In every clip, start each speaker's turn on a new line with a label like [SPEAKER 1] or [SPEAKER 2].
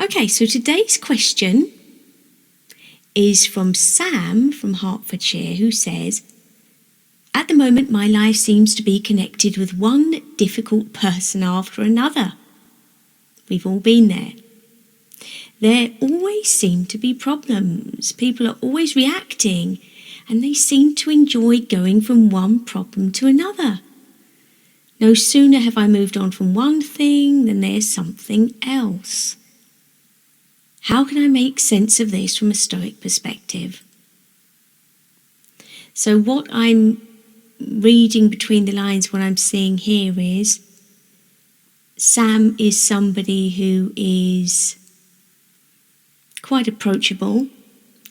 [SPEAKER 1] Okay, so today's question is from Sam from Hertfordshire, who says, "At the moment, my life seems to be connected with one difficult person after another." We've all been there. There always seem to be problems. People are always reacting, and they seem to enjoy going from one problem to another. No sooner have I moved on from one thing than there's something else. How can I make sense of this from a Stoic perspective? So what I'm reading between the lines, what I'm seeing here is Sam is somebody who is quite approachable,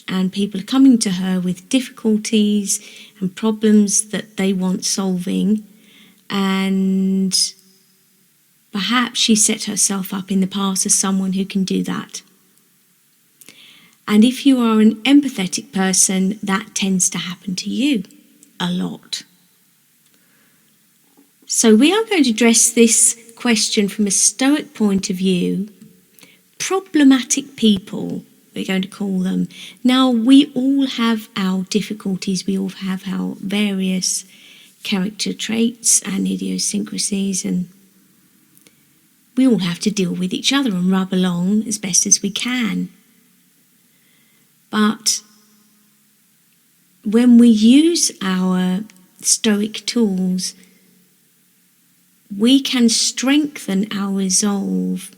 [SPEAKER 1] and people are coming to her with difficulties and problems that they want solving, and perhaps she set herself up in the past as someone who can do that. And if you are an empathetic person, that tends to happen to you a lot. So we are going to address this question from a Stoic point of view. Problematic people, we're going to call them. Now, we all have our difficulties. We all have our various character traits and idiosyncrasies, and we all have to deal with each other and rub along as best as we can. But when we use our Stoic tools, we can strengthen our resolve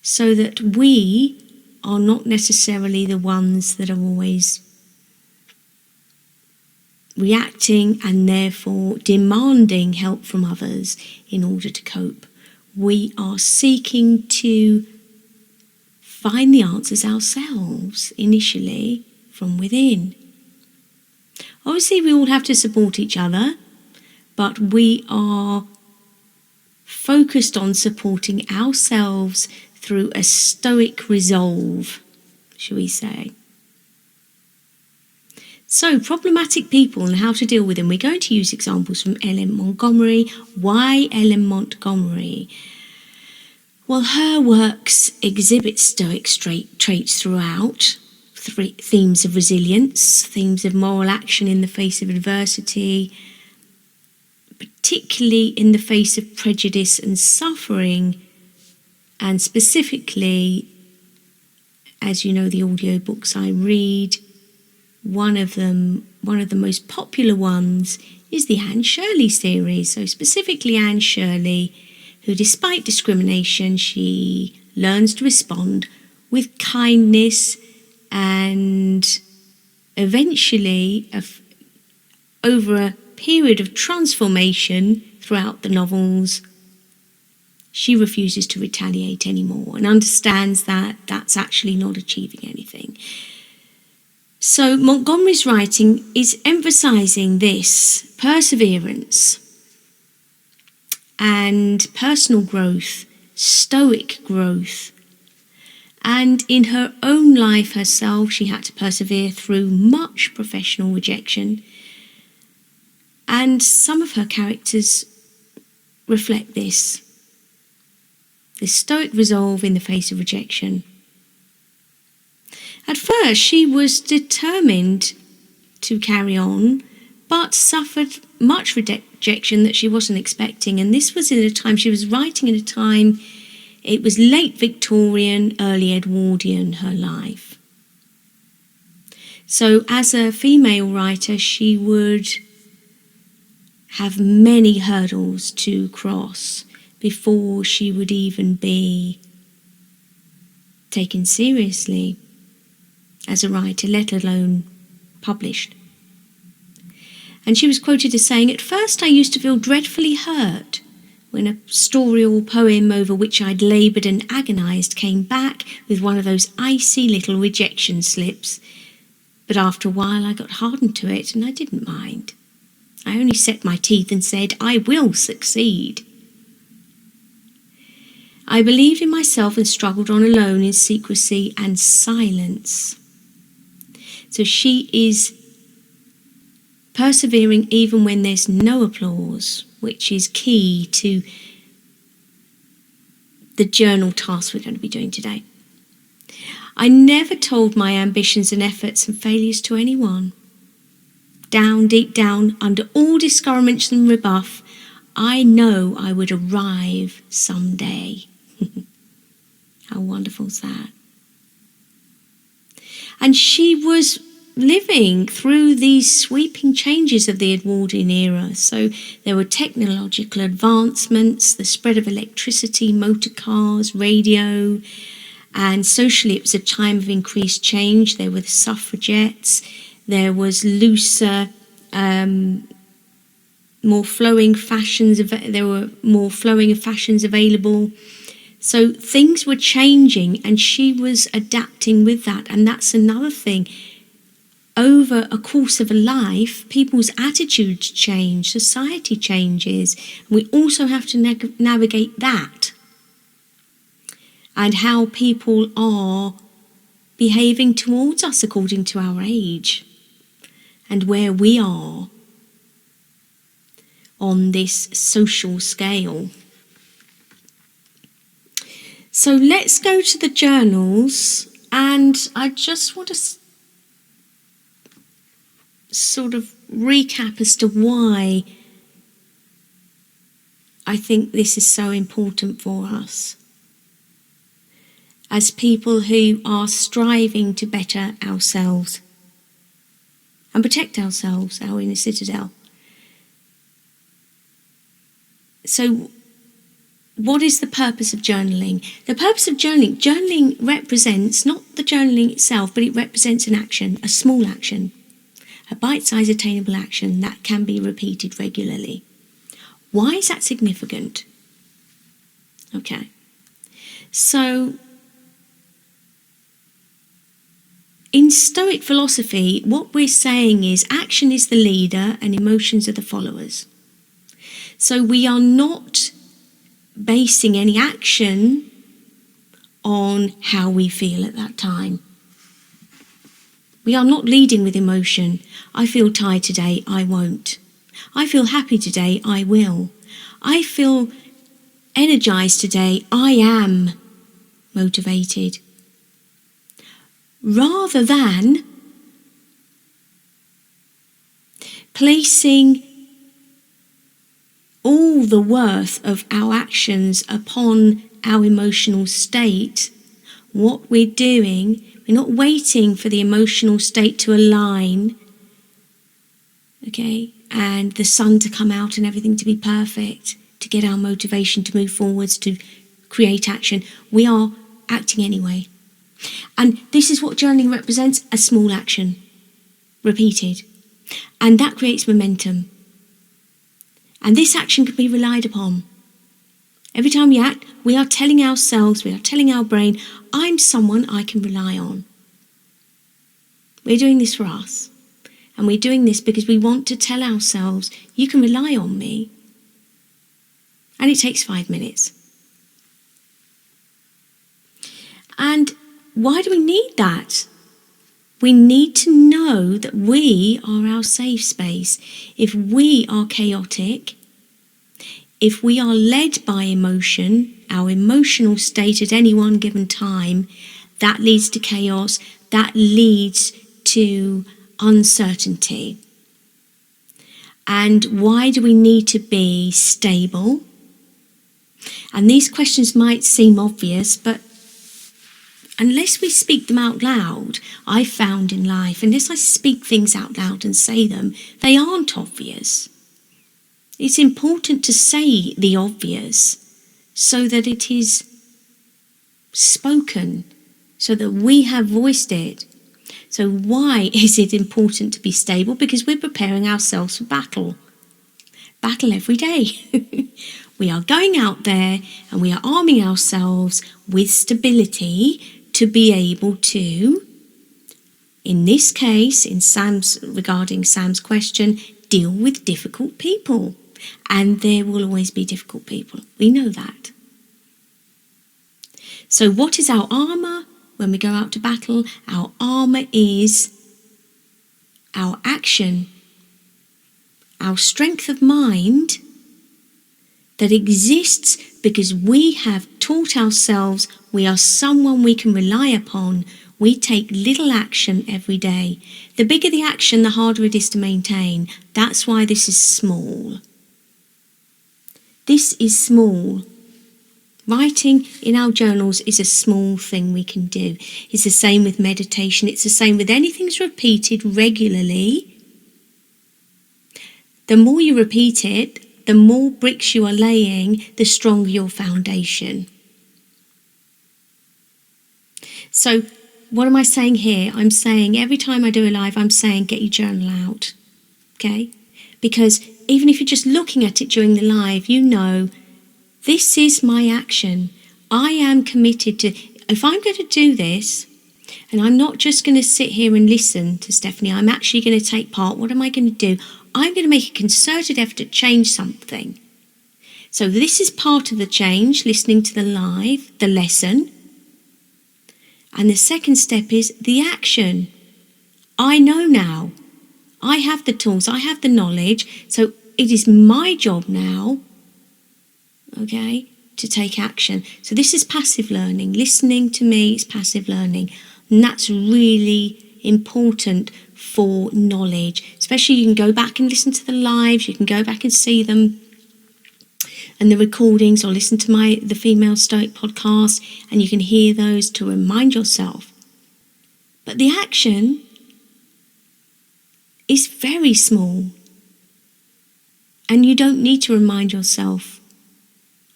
[SPEAKER 1] so that we are not necessarily the ones that are always reacting and therefore demanding help from others in order to cope. We are seeking to find the answers ourselves initially from within. Obviously, we all have to support each other, but we are focused on supporting ourselves through a Stoic resolve, shall we say. So, problematic people and how to deal with them. We're going to use examples from Ellen Montgomery. Why Ellen Montgomery? Well, her works exhibit Stoic traits throughout. Themes of resilience, themes of moral action in the face of adversity, particularly in the face of prejudice and suffering, and specifically, as you know, the audiobooks I read, one of the most popular ones is the Anne Shirley series. So specifically Anne Shirley, who despite discrimination, she learns to respond with kindness, and eventually, over a period of transformation throughout the novels, she refuses to retaliate anymore and understands that that's actually not achieving anything. So Montgomery's writing is emphasising this perseverance and personal growth, Stoic growth. And in her own life herself, she had to persevere through much professional rejection. And some of her characters reflect this Stoic resolve in the face of rejection. At first, she was determined to carry on, but suffered much rejection that she wasn't expecting. And this was in a time, she was writing in a time, it was late Victorian, early Edwardian, her life. So as a female writer, she would have many hurdles to cross before she would even be taken seriously as a writer, let alone published. And she was quoted as saying, "At first I used to feel dreadfully hurt when a story or poem over which I'd laboured and agonised came back with one of those icy little rejection slips. But after a while I got hardened to it and I didn't mind. I only set my teeth and said, I will succeed. I believed in myself and struggled on alone in secrecy and silence." So she is persevering even when there's no applause, which is key to the journal task we're going to be doing today. I never told my ambitions and efforts and failures to anyone. Down, deep down, under all discouragements and rebuff, I know I would arrive someday. How wonderful is that? And she was living through these sweeping changes of the Edwardian era. So there were technological advancements, the spread of electricity, motor cars, radio, and socially it was a time of increased change. There were the suffragettes, there was looser, more flowing fashions, there were more flowing fashions available. So things were changing and she was adapting with that. And that's another thing. Over a course of a life, people's attitudes change, society changes. We also have to navigate that and how people are behaving towards us according to our age and where we are on this social scale. So let's go to the journals, and I just want to sort of recap as to why I think this is so important for us as people who are striving to better ourselves and protect ourselves, our inner citadel. So what is the purpose of journaling? The purpose of journaling represents not the journaling itself, but it represents an action, a small action, a bite-sized attainable action that can be repeated regularly. Why is that significant? Okay, so in Stoic philosophy, what we're saying is action is the leader and emotions are the followers. So we are not basing any action on how we feel at that time. We are not leading with emotion. I feel tired today, I won't. I feel happy today, I will. I feel energized today, I am motivated. Rather than placing all the worth of our actions upon our emotional state, what we're doing, we're not waiting for the emotional state to align, okay, and the sun to come out and everything to be perfect, to get our motivation to move forwards, to create action. We are acting anyway. And this is what journaling represents, a small action, repeated. And that creates momentum. And this action can be relied upon. Every time we act, we are telling ourselves, we are telling our brain, I'm someone I can rely on. We're doing this for us. And we're doing this because we want to tell ourselves, you can rely on me. And it takes 5 minutes. And why do we need that? We need to know that we are our safe space. If we are chaotic, if we are led by emotion, our emotional state at any one given time, that leads to chaos, that leads to uncertainty. And why do we need to be stable? And these questions might seem obvious, but unless we speak them out loud, I've found in life, unless I speak things out loud and say them, they aren't obvious. It's important to say the obvious so that it is spoken, so that we have voiced it. So why is it important to be stable? Because we're preparing ourselves for battle. Battle every day. We are going out there and we are arming ourselves with stability to be able to, in this case, regarding Sam's question, deal with difficult people. And there will always be difficult people. We know that. So what is our armour when we go out to battle? Our armour is our action, our strength of mind that exists because we have taught ourselves we are someone we can rely upon, we take little action every day. The bigger the action, the harder it is to maintain. That's why this is small. This is small. Writing in our journals is a small thing we can do. It's the same with meditation. It's the same with anything that's repeated regularly. The more you repeat it, the more bricks you are laying, the stronger your foundation. So what am I saying here? I'm saying every time I do a live, I'm saying get your journal out. Okay? Because even if you're just looking at it during the live, you know, this is my action. I am committed to, if I'm going to do this, and I'm not just going to sit here and listen to Stephanie, I'm actually going to take part. What am I going to do? I'm going to make a concerted effort to change something. So this is part of the change, listening to the live, the lesson. And the second step is the action. I know now. I have the tools, I have the knowledge, so it is my job now, okay, to take action. So this is passive learning. Listening to me is passive learning. And that's really important for knowledge. Especially you can go back and listen to the lives, you can go back and see them and the recordings, or listen to the Female Stoic podcast, and you can hear those to remind yourself. But the action is very small. And you don't need to remind yourself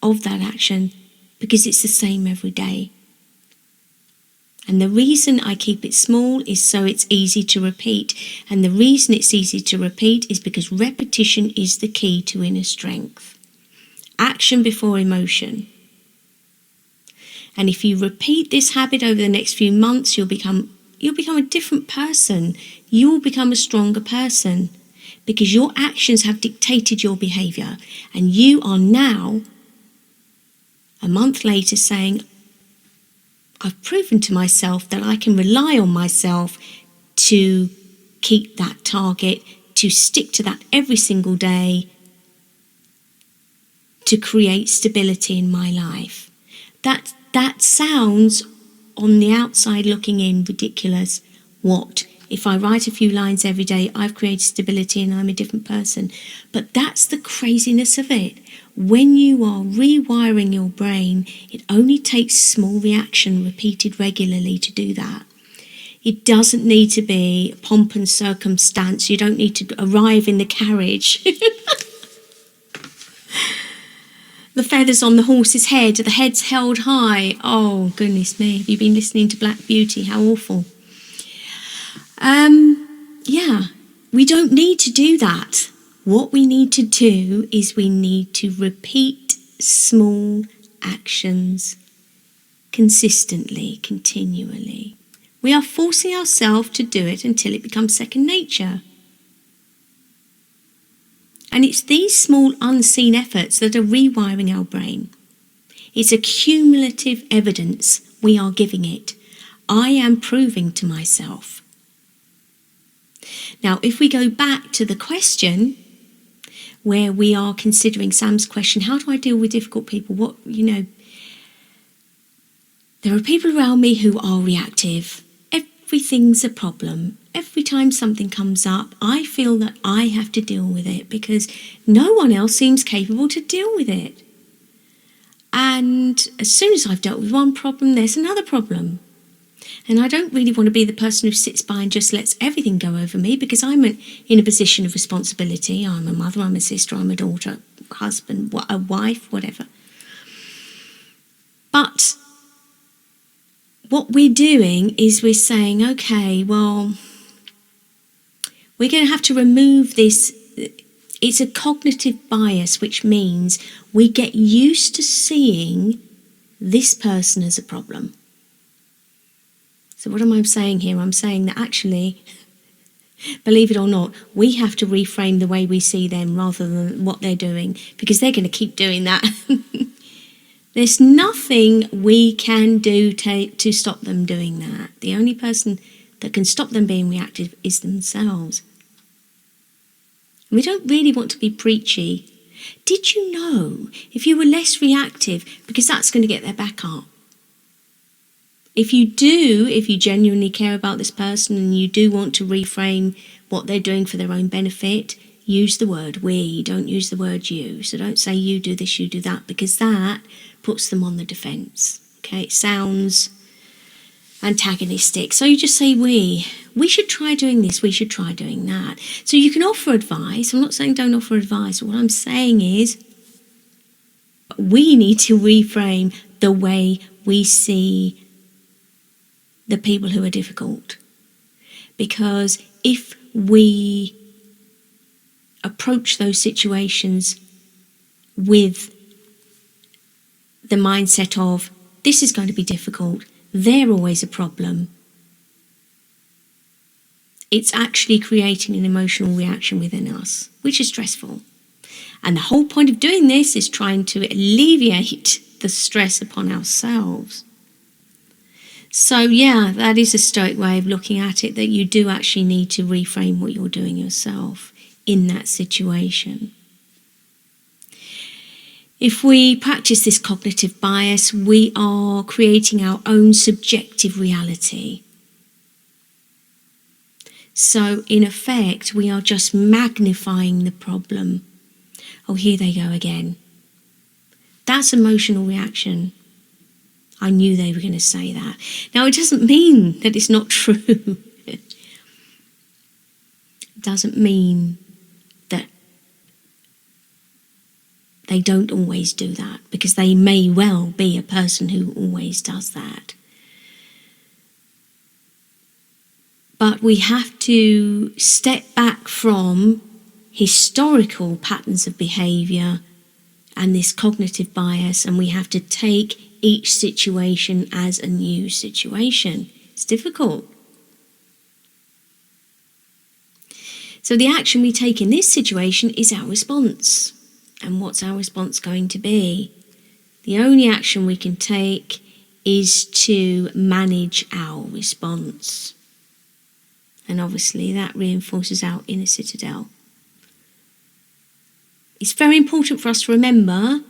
[SPEAKER 1] of that action because it's the same every day. And the reason I keep it small is so it's easy to repeat. And the reason it's easy to repeat is because repetition is the key to inner strength. Action before emotion. And if you repeat this habit over the next few months, you'll become a different person. You will become a stronger person because your actions have dictated your behaviour. And you are now, a month later, saying, I've proven to myself that I can rely on myself to keep that target, to stick to that every single day, to create stability in my life. That sounds, on the outside looking in, ridiculous. What? If I write a few lines every day, I've created stability and I'm a different person. But that's the craziness of it. When you are rewiring your brain, it only takes small reaction repeated regularly to do that. It doesn't need to be pomp and circumstance. You don't need to arrive in the carriage. The feathers on the horse's head, the head's held high. Oh, goodness me. Have you been listening to Black Beauty? How awful. Yeah, we don't need to do that. What we need to do is we need to repeat small actions consistently, continually. We are forcing ourselves to do it until it becomes second nature. And it's these small unseen efforts that are rewiring our brain. It's a cumulative evidence we are giving it. I am proving to myself. Now, if we go back to the question where we are considering Sam's question, how do I deal with difficult people? There are people around me who are reactive. Everything's a problem. Every time something comes up, I feel that I have to deal with it because no one else seems capable to deal with it. And as soon as I've dealt with one problem, there's another problem. And I don't really want to be the person who sits by and just lets everything go over me because I'm in a position of responsibility. I'm a mother, I'm a sister, I'm a daughter, a husband, a wife, whatever. But what we're doing is we're saying, okay, well, we're going to have to remove this. It's a cognitive bias, which means we get used to seeing this person as a problem. So what am I saying here? I'm saying that actually, believe it or not, we have to reframe the way we see them rather than what they're doing, because they're going to keep doing that. There's nothing we can do to stop them doing that. The only person that can stop them being reactive is themselves. We don't really want to be preachy, Did you know if you were less reactive, because that's going to get their back up. If you genuinely care about this person and you do want to reframe what they're doing for their own benefit, use the word we, don't use the word you. So don't say you do this, you do that, because that puts them on the defense. Okay, it sounds antagonistic. So you just say we. We should try doing this, we should try doing that. So you can offer advice. I'm not saying don't offer advice. What I'm saying is we need to reframe the way we see the people who are difficult. Because if we approach those situations with the mindset of this is going to be difficult, they're always a problem, it's actually creating an emotional reaction within us, which is stressful. And the whole point of doing this is trying to alleviate the stress upon ourselves. So yeah, that is a Stoic way of looking at it, that you do actually need to reframe what you're doing yourself in that situation. If we practice this cognitive bias, we are creating our own subjective reality. So in effect, we are just magnifying the problem. Oh, here they go again. That's emotional reaction. I knew they were going to say that. Now, it doesn't mean that it's not true. It doesn't mean that they don't always do that, because they may well be a person who always does that. But we have to step back from historical patterns of behaviour and this cognitive bias, and we have to take each situation as a new situation. It's difficult. So the action we take in this situation is our response. And what's our response going to be? The only action we can take is to manage our response. And obviously that reinforces our inner citadel. It's very important for us to remember,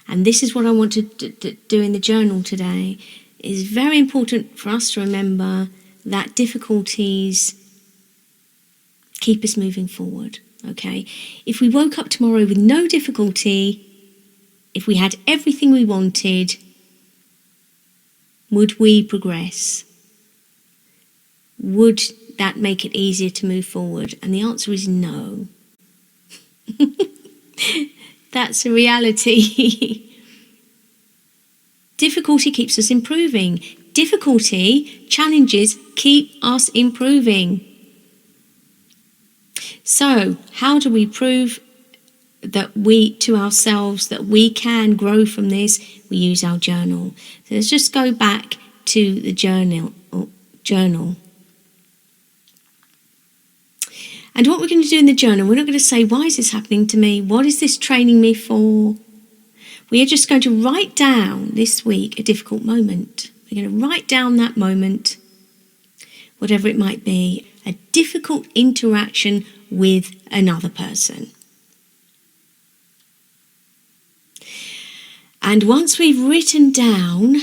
[SPEAKER 1] and this is what I want to do in the journal today, it's very important for us to remember that difficulties keep us moving forward, okay? If we woke up tomorrow with no difficulty, if we had everything we wanted, would we progress? Would that make it easier to move forward? And the answer is no. That's a reality. Difficulty keeps us improving. Difficulty, challenges keep us improving. So, how do we prove that to ourselves that we can grow from this? We use our journal. So let's just go back to the journal. And what we're going to do in the journal, we're not going to say, why is this happening to me? What is this training me for? We are just going to write down this week a difficult moment. We're going to write down that moment, whatever it might be, a difficult interaction with another person. And once we've written down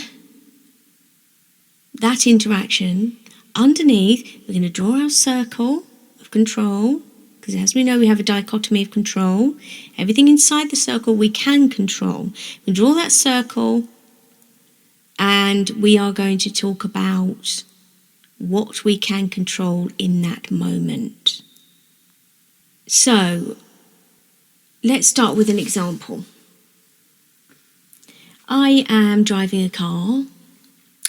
[SPEAKER 1] that interaction, underneath, we're going to draw our circle of control, because as we know, we have a dichotomy of control. Everything inside the circle we can control. We draw that circle, and we are going to talk about what we can control in that moment. So, let's start with an example. I am driving a car,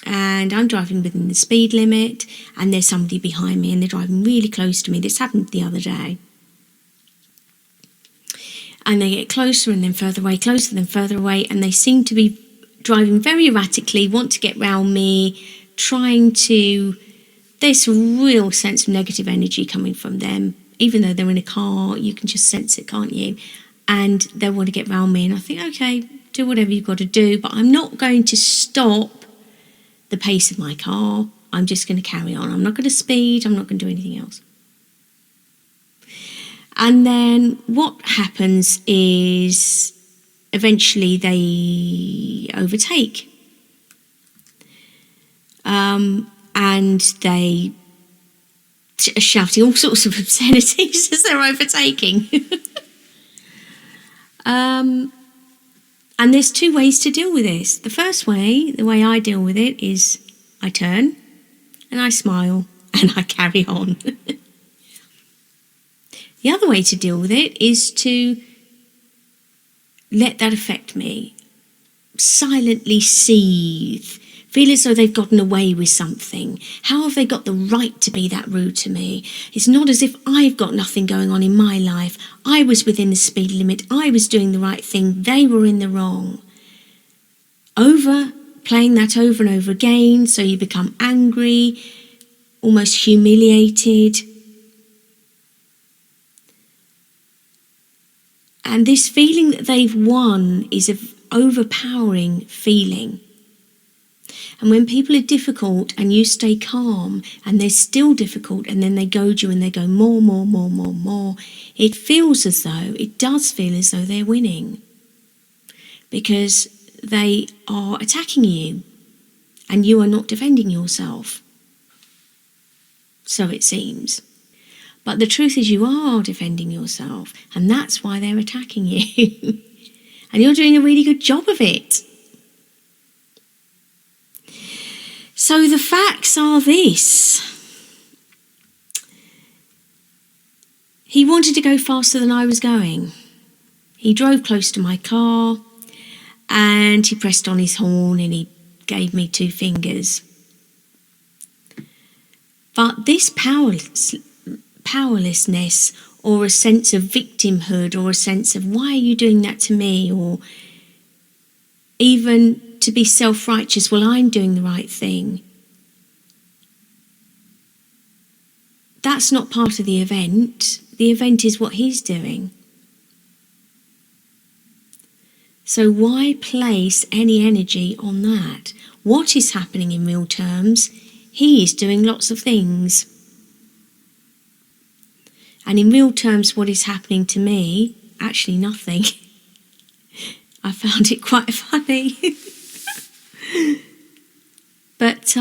[SPEAKER 1] and I'm driving within the speed limit, and there's somebody behind me and they're driving really close to me. This happened the other day. And they get closer and then further away, closer and then further away, and they seem to be driving very erratically, want to get round me, there's a real sense of negative energy coming from them. Even though they're in a car, you can just sense it, can't you? And they want to get round me, and I think, okay, do whatever you've got to do, but I'm not going to stop the pace of my car. I'm just going to carry on. I'm not going to speed. I'm not going to do anything else. And then what happens is eventually they overtake. And they are shouting all sorts of obscenities as they're overtaking. And there's two ways to deal with this. The first way, the way I deal with it, is I turn and I smile and I carry on. The other way to deal with it is to let that affect me. Silently seethe. Feel as though they've gotten away with something. How have they got the right to be that rude to me? It's not as if I've got nothing going on in my life. I was within the speed limit. I was doing the right thing. They were in the wrong. Playing that over and over again, so you become angry, almost humiliated. And this feeling that they've won is an overpowering feeling. And when people are difficult and you stay calm and they're still difficult and then they goad you and they go more, it does feel as though they're winning. Because they are attacking you and you are not defending yourself. So it seems. But the truth is you are defending yourself, and that's why they're attacking you. And you're doing a really good job of it. So the facts are this. He wanted to go faster than I was going. He drove close to my car and he pressed on his horn and he gave me 2 fingers. But this powerlessness, or a sense of victimhood, or a sense of why are you doing that to me, or even to be self-righteous, well, I'm doing the right thing. That's not part of the event. The event is what he's doing. So why place any energy on that? What is happening in real terms? He is doing lots of things. And in real terms, what is happening to me? Actually, nothing. I found it quite funny. But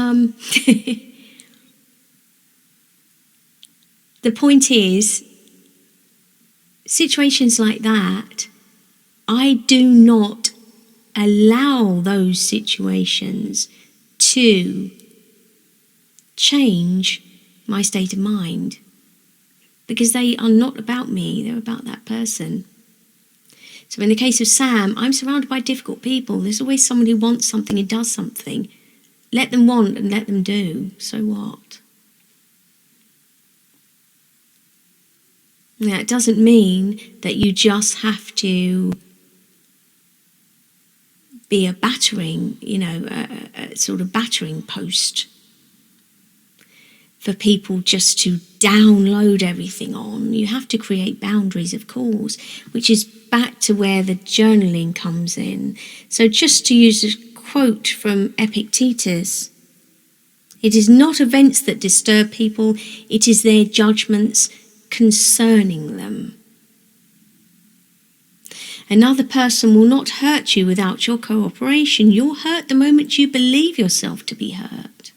[SPEAKER 1] the point is, situations like that, I do not allow those situations to change my state of mind. Because they are not about me, they're about that person. So in the case of Sam, I'm surrounded by difficult people. There's always someone who wants something and does something. Let them want and let them do. So what? Now, it doesn't mean that you just have to be a battering, a sort of battering post for people just to download everything on. You have to create boundaries, of course, which is back to where the journaling comes in. So just to use a quote from Epictetus, it is not events that disturb people, it is their judgments concerning them. Another person will not hurt you without your cooperation. You're hurt the moment you believe yourself to be hurt.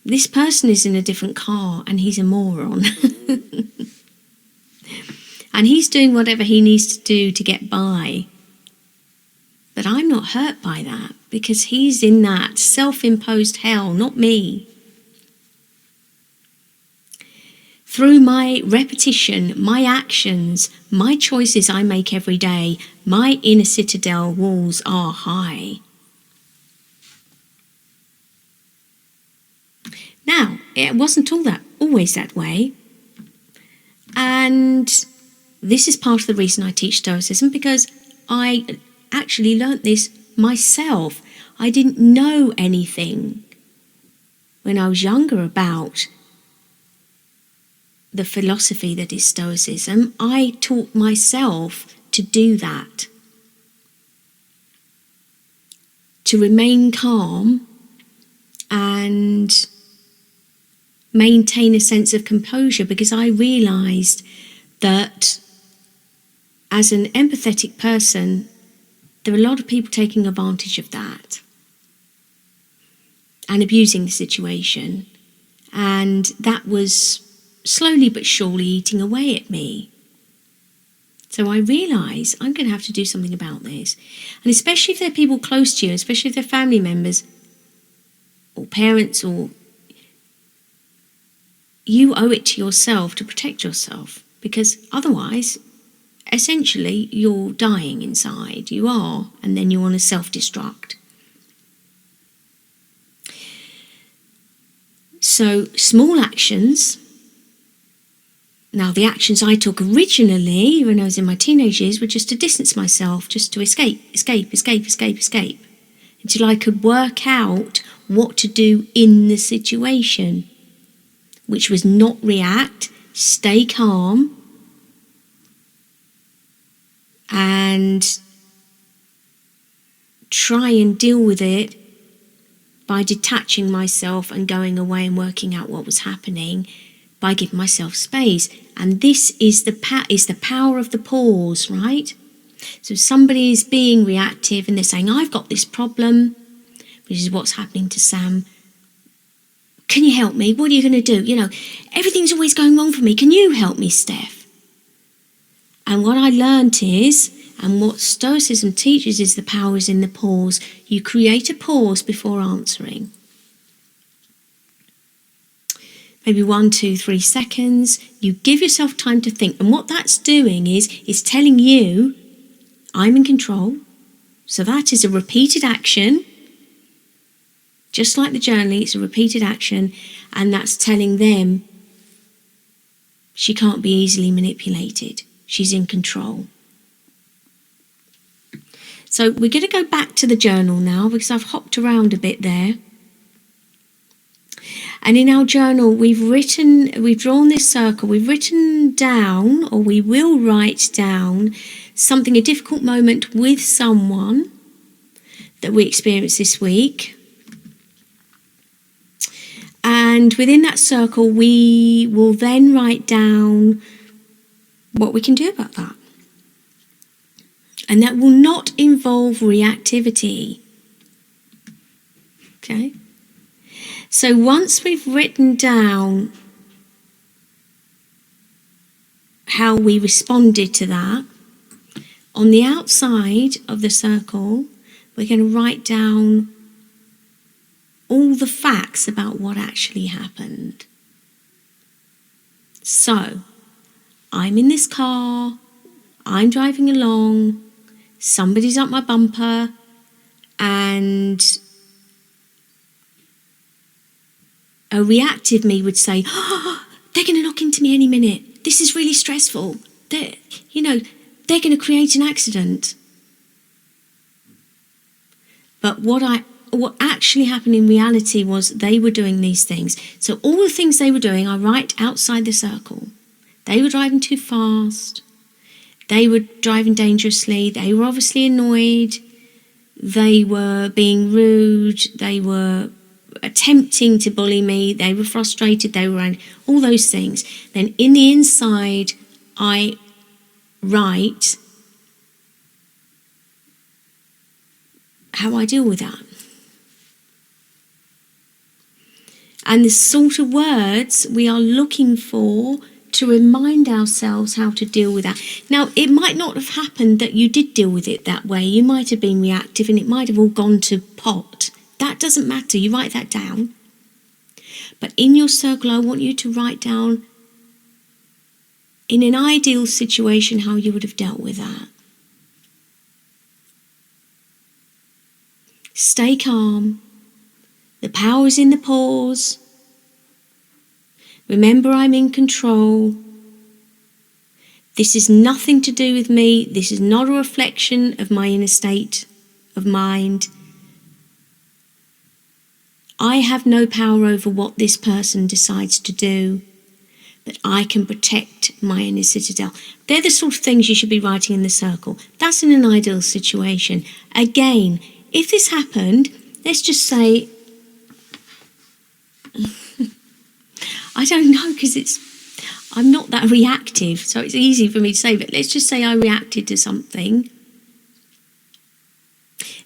[SPEAKER 1] This person is in a different car and he's a moron. And he's doing whatever he needs to do to get by. But I'm not hurt by that because he's in that self-imposed hell, not me. Through my repetition, my actions, my choices I make every day, my inner citadel walls are high. Now, it wasn't always that way. And this is part of the reason I teach Stoicism, because I actually learnt this myself. I didn't know anything when I was younger about the philosophy that is Stoicism. I taught myself to do that. To remain calm and maintain a sense of composure, because I realised that as an empathetic person, there are a lot of people taking advantage of that and abusing the situation. And that was slowly but surely eating away at me. So I realise I'm going to have to do something about this. And especially if they're people close to you, especially if they're family members or parents, or you owe it to yourself to protect yourself, because otherwise, essentially, you're dying inside. You are, and then you want to self-destruct. So, small actions. Now, the actions I took originally, when I was in my teenage years, were just to distance myself, just to escape, until I could work out what to do in the situation, which was not react, stay calm, and try and deal with it by detaching myself and going away and working out what was happening, by giving myself space. And this is the power of the pause, right? So somebody is being reactive and they're saying, I've got this problem, which is what's happening to Sam. Can you help me? What are you going to do? You know, everything's always going wrong for me. Can you help me, Steph? And what I learned is, and what Stoicism teaches, is the power is in the pause. You create a pause before answering. Maybe 1, 2, 3 seconds. You give yourself time to think. And what that's doing is telling you, I'm in control. So that is a repeated action. Just like the journaling, it's a repeated action. And that's telling them she can't be easily manipulated. She's in control. So we're going to go back to the journal now, because I've hopped around a bit there. And in our journal, we've drawn this circle, we've written down, or we will write down, something, a difficult moment with someone that we experienced this week. And within that circle, we will then write down what we can do about that. And that will not involve reactivity. Okay? So once we've written down how we responded to that, on the outside of the circle, we're going to write down all the facts about what actually happened. So, I'm in this car, I'm driving along, somebody's up my bumper, and a reactive me would say, oh, they're going to knock into me any minute. This is really stressful. They're going to create an accident. But what actually happened in reality was they were doing these things. So all the things they were doing are right outside the circle. They were driving too fast. They were driving dangerously. They were obviously annoyed. They were being rude. They were attempting to bully me. They were frustrated. They were angry. All those things. Then in the inside, I write how I deal with that. And the sort of words we are looking for to remind ourselves how to deal with that. Now, it might not have happened that you did deal with it that way. You might have been reactive and it might have all gone to pot. That doesn't matter. You write that down. But in your circle, I want you to write down, in an ideal situation, how you would have dealt with that. Stay calm. The power is in the pause. Remember, I'm in control. This is nothing to do with me. This is not a reflection of my inner state of mind. I have no power over what this person decides to do, but I can protect my inner citadel. They're the sort of things you should be writing in the circle. That's in an ideal situation. Again, if this happened, let's just say, I don't know, because I'm not that reactive, so it's easy for me to say, but let's just say I reacted to something.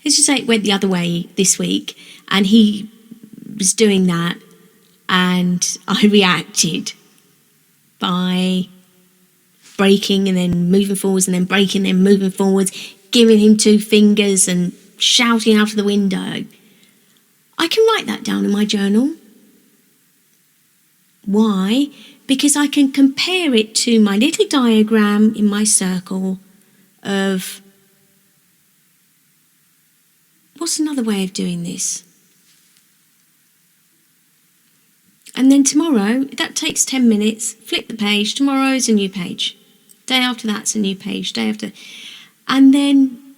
[SPEAKER 1] Let's just say it went the other way this week, and he was doing that, and I reacted by breaking and then moving forwards and then breaking and then moving forwards, giving him 2 fingers and shouting out of the window. I can write that down in my journal. Why? Because I can compare it to my little diagram in my circle of, what's another way of doing this? And then tomorrow, that takes 10 minutes, flip the page, tomorrow's a new page. Day after that's a new page, day after. And then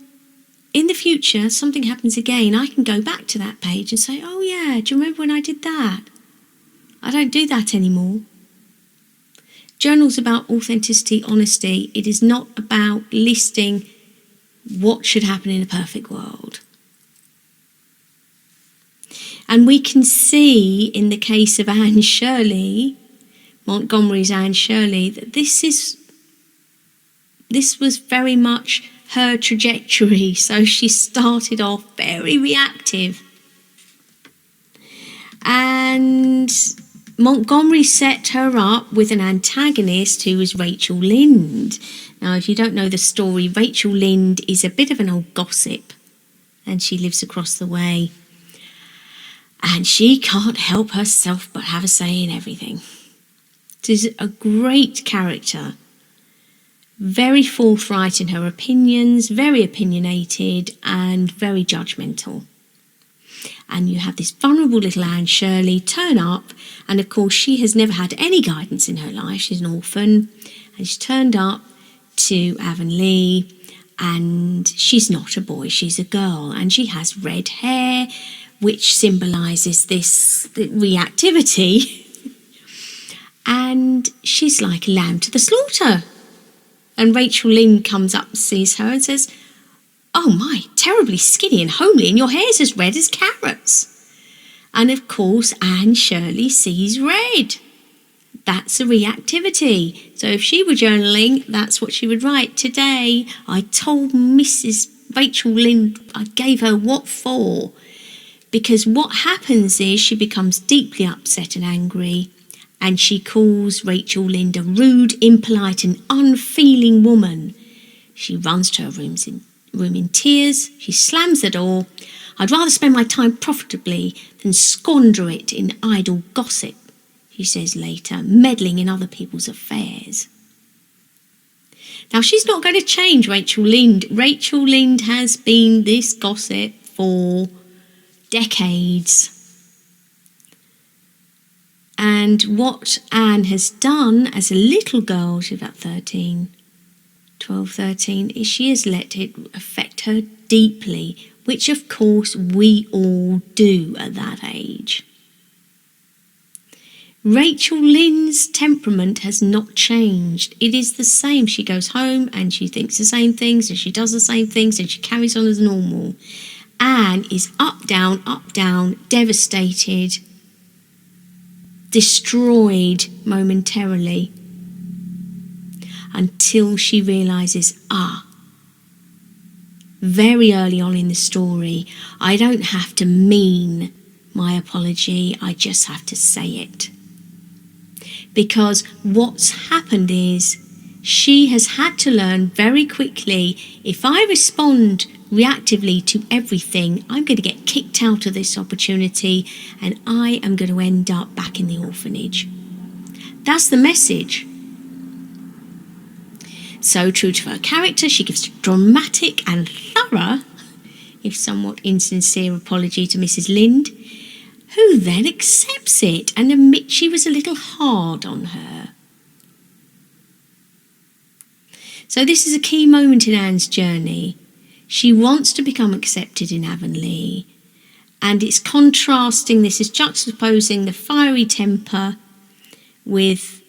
[SPEAKER 1] in the future, something happens again, I can go back to that page and say, oh yeah, do you remember when I did that? I don't do that anymore. Journal's about authenticity, honesty. It is not about listing what should happen in a perfect world. And we can see in the case of Anne Shirley, Montgomery's Anne Shirley, that this was very much her trajectory. So she started off very reactive. And Montgomery set her up with an antagonist who was Rachel Lynde. Now, if you don't know the story, Rachel Lynde is a bit of an old gossip, and she lives across the way. And she can't help herself but have a say in everything. She's a great character, very forthright in her opinions, very opinionated, and very judgmental. And you have this vulnerable little Anne Shirley turn up, and of course she has never had any guidance in her life. She's an orphan, and she's turned up to Avonlea, and she's not a boy, she's a girl, and she has red hair, which symbolises this reactivity. And she's like a lamb to the slaughter. And Rachel Lynde comes up, sees her and says, oh my, terribly skinny and homely, and your hair's as red as carrots. And of course, Anne Shirley sees red. That's a reactivity. So if she were journaling, that's what she would write. Today, I told Mrs. Rachel Lynde I gave her what for. Because what happens is she becomes deeply upset and angry, and she calls Rachel Lynde a rude, impolite and unfeeling woman. She runs to her room in tears. She slams the door. I'd rather spend my time profitably than squander it in idle gossip, she says later, meddling in other people's affairs. Now, she's not going to change Rachel Lynde. Rachel Lynde has been this gossip for decades. And what Anne has done as a little girl, she's about 12, 13, is she has let it affect her deeply, which of course we all do at that age. Rachel Lynde's temperament has not changed. It is the same. She goes home and she thinks the same things and she does the same things and she carries on as normal. Anne is up, down, devastated, destroyed momentarily, until she realises, very early on in the story, I don't have to mean my apology, I just have to say it. Because what's happened is she has had to learn very quickly, if I respond reactively to everything, I'm going to get kicked out of this opportunity and I am going to end up back in the orphanage. That's the message. So true to her character, she gives a dramatic and thorough, if somewhat insincere, apology to Mrs. Lynde, who then accepts it and admits she was a little hard on her. So this is a key moment in Anne's journey. She wants to become accepted in Avonlea, and it's contrasting, this is juxtaposing the fiery temper with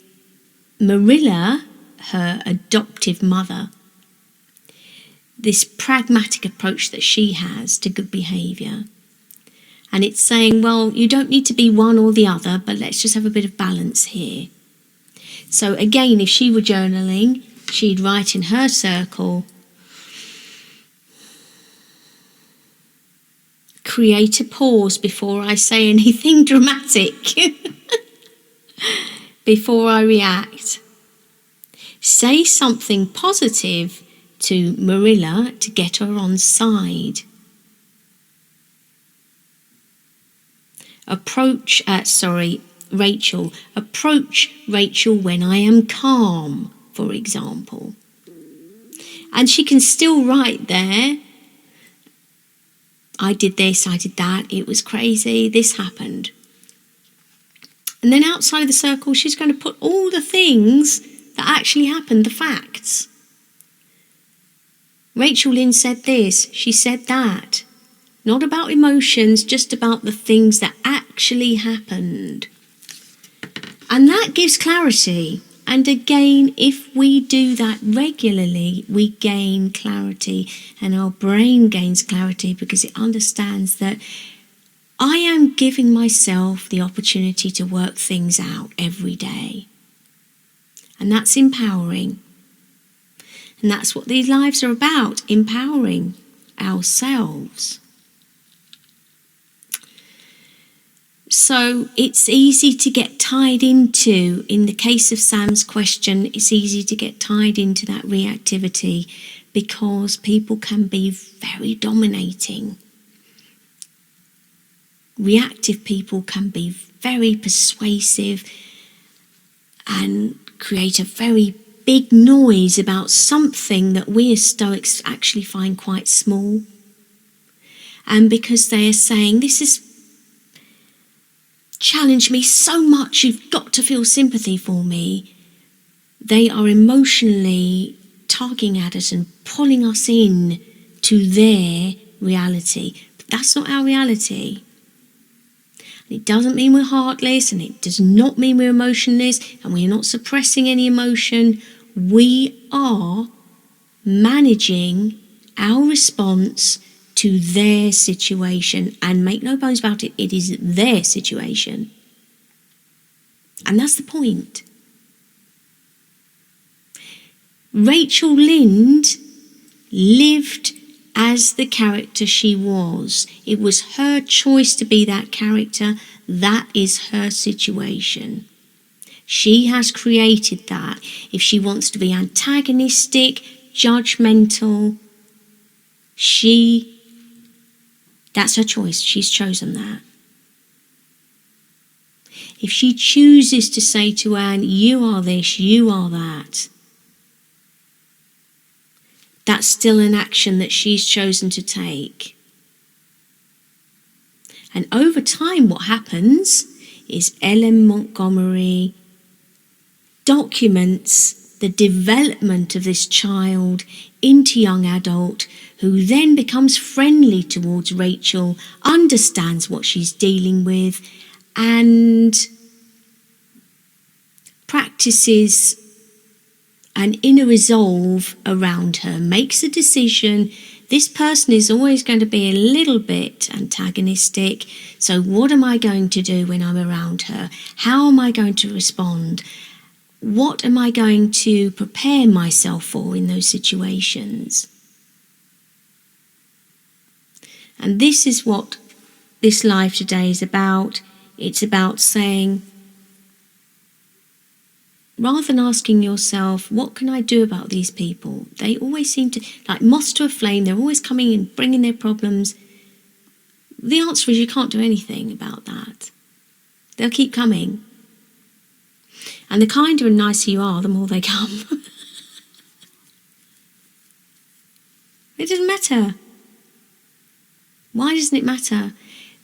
[SPEAKER 1] Marilla, her adoptive mother, this pragmatic approach that she has to good behaviour. And it's saying, well, you don't need to be one or the other, but let's just have a bit of balance here. So again, if she were journaling, she'd write in her circle, create a pause before I say anything dramatic, before I react. Say something positive to Marilla to get her on side. Rachel. Approach Rachel when I am calm, for example. And she can still write there, I did this, I did that, it was crazy, this happened. And then outside of the circle, she's going to put all the things that actually happened, the facts. Rachel Lynn said this, she said that. Not about emotions, just about the things that actually happened. And that gives clarity. And again, if we do that regularly, we gain clarity, and our brain gains clarity because it understands that I am giving myself the opportunity to work things out every day. And that's empowering. And that's what these lives are about, empowering ourselves. So it's easy to get tied into, in the case of Sam's question, it's easy to get tied into that reactivity because people can be very dominating. Reactive people can be very persuasive and create a very big noise about something that we as Stoics actually find quite small. And because they are saying, this is challenged me so much, you've got to feel sympathy for me, they are emotionally tugging at us and pulling us in to their reality. But that's not our reality. It doesn't mean we're heartless, and it does not mean we're emotionless, and we're not suppressing any emotion. We are managing our response to their situation, and make no bones about it, it is their situation. And that's the point. Rachel Lynn lived as the character she was. It was her choice to be that character. That is her situation. She has created that. If she wants to be antagonistic, judgmental, that's her choice. She's chosen that. If she chooses to say to Anne, you are this, you are that, that's still an action that she's chosen to take. And over time, what happens is Ellen Montgomery documents the development of this child into young adult, who then becomes friendly towards Rachel, understands what she's dealing with, and practices an inner resolve around her, makes a decision. This person is always going to be a little bit antagonistic, so what am I going to do when I'm around her? How am I going to respond? What am I going to prepare myself for in those situations? And this is what this live today is about. It's about saying, rather than asking yourself, what can I do about these people? They always seem to, like moths to a flame, they're always coming and bringing their problems. The answer is you can't do anything about that. They'll keep coming. And the kinder and nicer you are, the more they come. It doesn't matter. Why doesn't it matter?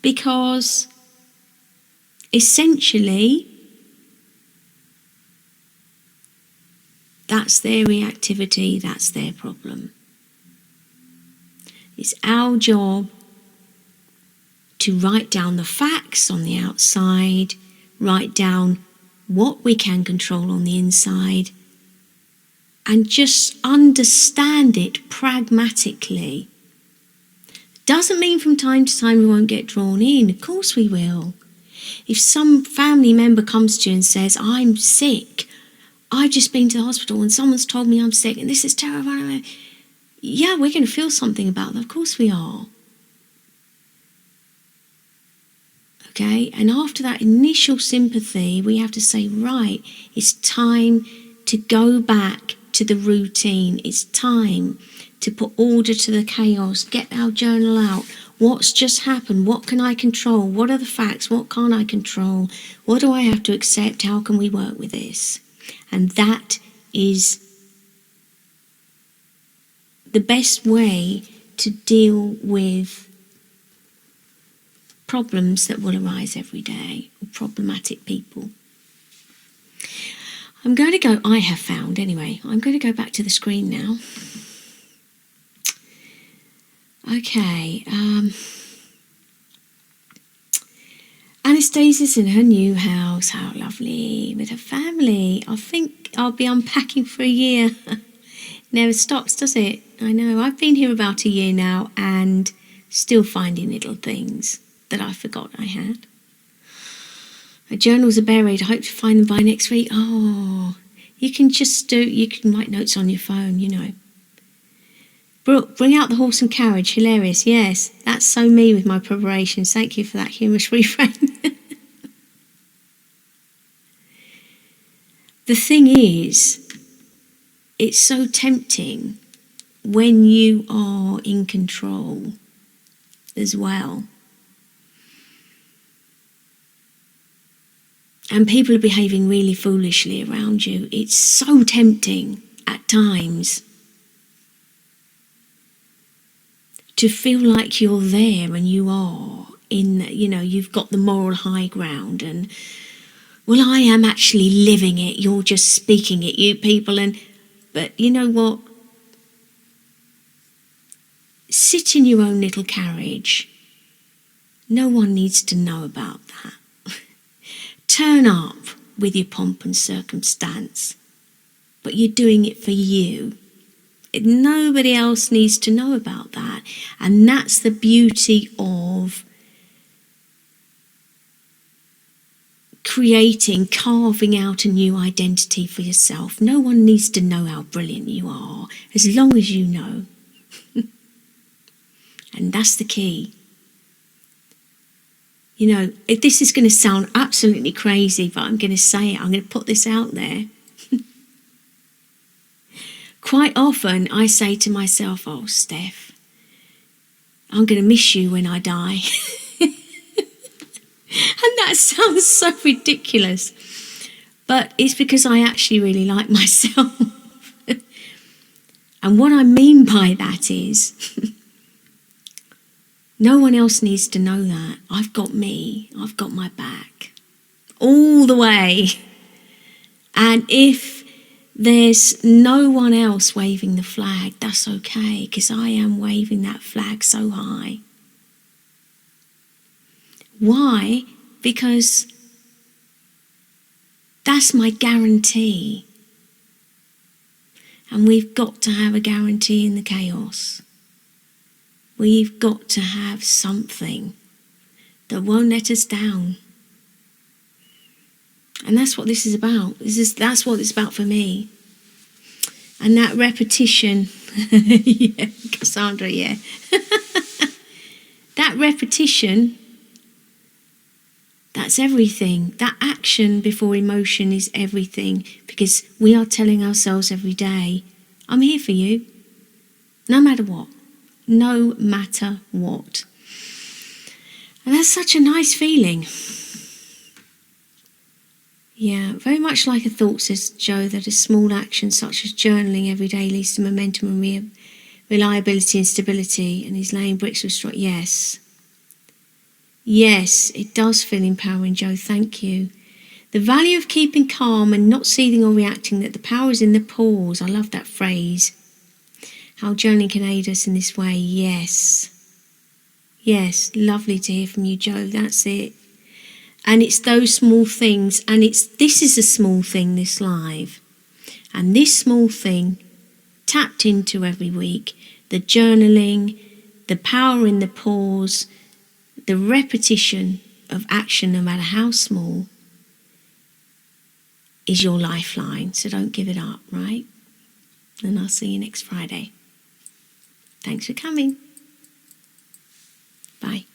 [SPEAKER 1] Because essentially, that's their reactivity, that's their problem. It's our job to write down the facts on the outside, write down what we can control on the inside, and just understand it pragmatically. Doesn't mean from time to time we won't get drawn in. Of course we will. If some family member comes to you and says, I'm sick, I've just been to the hospital and someone's told me I'm sick and this is terrible. Yeah, we're going to feel something about that. Of course we are. Okay, and after that initial sympathy, we have to say, right, it's time to go back to the routine. It's time to put order to the chaos. Get our journal out. What's just happened? What can I control? What are the facts? What can't I control? What do I have to accept? How can we work with this? And that is the best way to deal with problems that will arise every day, or problematic people. I have found anyway, I'm going to go back to the screen now. Okay, Anastasia's in her new house. How lovely, with her family. I think I'll be unpacking for a year. Never stops, does it? I know, I've been here about a year now and still finding little things that I forgot I had. My journals are buried. I hope to find them by next week. Oh, you can write notes on your phone, you know. Brooke, bring out the horse and carriage. Hilarious. Yes, that's so me with my preparations. Thank you for that humorous reframe. The thing is, it's so tempting when you are in control as well. And people are behaving really foolishly around you. It's so tempting at times to feel like you're there and you are you've got the moral high ground and, well, I am actually living it. You're just speaking it, you people. But you know what? Sit in your own little carriage. No one needs to know about that. Turn up with your pomp and circumstance, but you're doing it for you. Nobody else needs to know about that. And that's the beauty of carving out a new identity for yourself. No one needs to know how brilliant you are, as long as you know. And that's the key. You know, this is going to sound absolutely crazy, but I'm going to say it. I'm going to put this out there. Quite often I say to myself, oh, Steph, I'm going to miss you when I die. And that sounds so ridiculous. But it's because I actually really like myself. And what I mean by that is, no one else needs to know that. I've got me. I've got my back. All the way. And if there's no one else waving the flag, that's okay, because I am waving that flag so high. Why? Because that's my guarantee. And we've got to have a guarantee in the chaos. We've got to have something that won't let us down. And that's what this is about. That's what it's about for me. And that repetition, yeah, Cassandra, yeah. That repetition, that's everything. That action before emotion is everything, because we are telling ourselves every day, I'm here for you, no matter what. No matter what. And that's such a nice feeling. Yeah, very much like a thought, says Joe, that a small action such as journaling every day leads to momentum and reliability and stability, and he's laying bricks with straw. Yes. Yes, it does feel empowering, Joe. Thank you. The value of keeping calm and not seething or reacting, that the power is in the pause. I love that phrase. How journaling can aid us in this way. Yes. Yes, lovely to hear from you, Joe. That's it. And it's those small things. And this is a small thing, this live. And this small thing, tapped into every week, the journaling, the power in the pause, the repetition of action, no matter how small, is your lifeline. So don't give it up, right? And I'll see you next Friday. Thanks for coming. Bye.